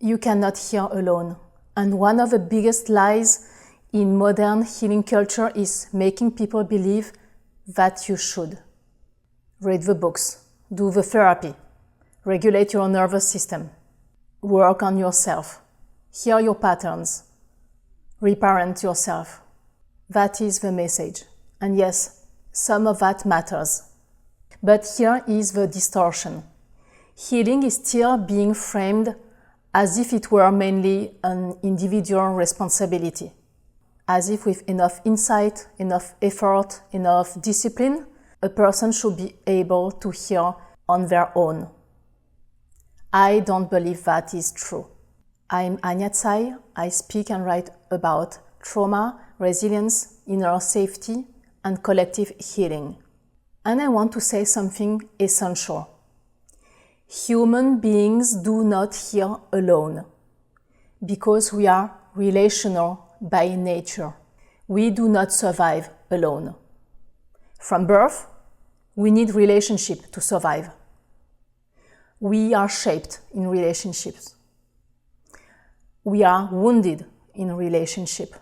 You cannot heal alone. And one of the biggest lies in modern healing culture is making people believe that you should. Read the books, do the therapy, regulate your nervous system, work on yourself, heal your patterns, reparent yourself. That is the message. And yes, some of that matters. But here is the distortion. Healing is still being framed as if it were mainly an individual responsibility. As if with enough insight, enough effort, enough discipline, a person should be able to heal on their own. I don't believe that is true. I'm Anya Tsai. I speak and write about trauma, resilience, inner safety, and collective healing. And I want to say something essential. Human beings do not heal alone because we are relational by nature. We do not survive alone. From birth, we need relationship to survive. We are shaped in relationships. We are wounded in relationship.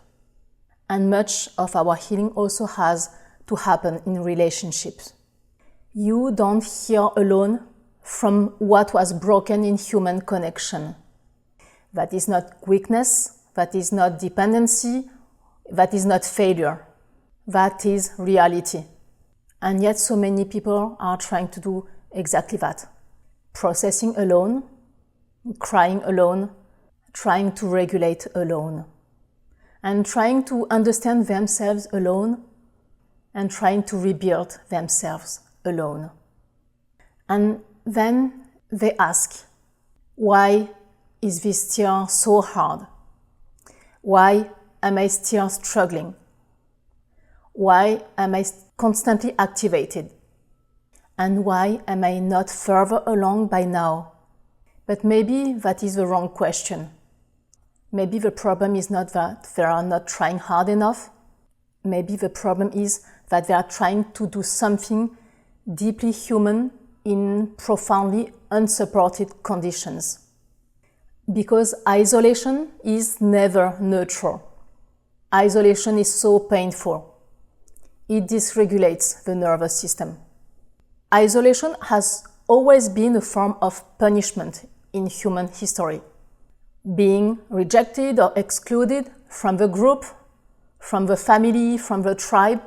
And much of our healing also has to happen in relationships. You don't heal alone from what was broken in human connection. That is not weakness, that is not dependency, that is not failure. That is reality. And yet so many people are trying to do exactly that. Processing alone, crying alone, trying to regulate alone, and trying to understand themselves alone, and trying to rebuild themselves alone. And then they ask, why is this still so hard? Why am I still struggling? Why am I constantly activated? And why am I not further along by now? But maybe that is the wrong question. Maybe the problem is not that they are not trying hard enough. Maybe the problem is that they are trying to do something deeply human in profoundly unsupported conditions. Because isolation is never neutral. Isolation is so painful. It dysregulates the nervous system. Isolation has always been a form of punishment in human history. Being rejected or excluded from the group, from the family, from the tribe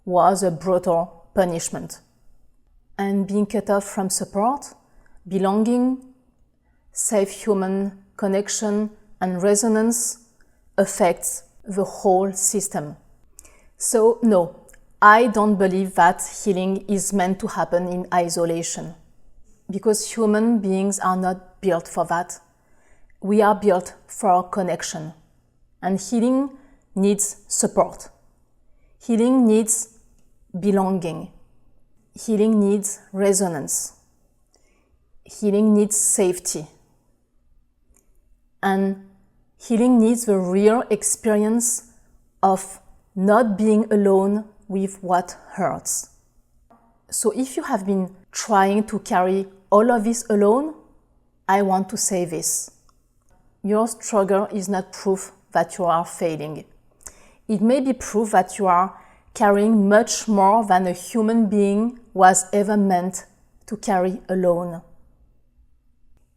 was a brutal punishment. And being cut off from support, belonging, safe human connection and resonance affects the whole system. So no, I don't believe that healing is meant to happen in isolation. Because human beings are not built for that. We are built for connection. And healing needs support. Healing needs belonging. Healing needs resonance. Healing needs safety. And healing needs the real experience of not being alone with what hurts. So if you have been trying to carry all of this alone, I want to say this. Your struggle is not proof that you are failing. It may be proof that you are carrying much more than a human being was ever meant to carry alone.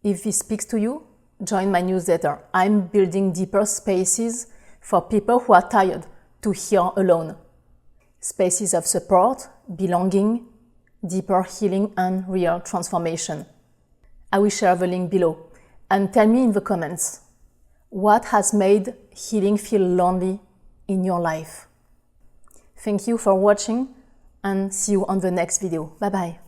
If this speaks to you, join my newsletter. I'm building deeper spaces for people who are tired to heal alone. Spaces of support, belonging, deeper healing and real transformation. I will share the link below. And tell me in the comments, what has made healing feel lonely in your life? Thank you for watching and see you on the next video. Bye bye.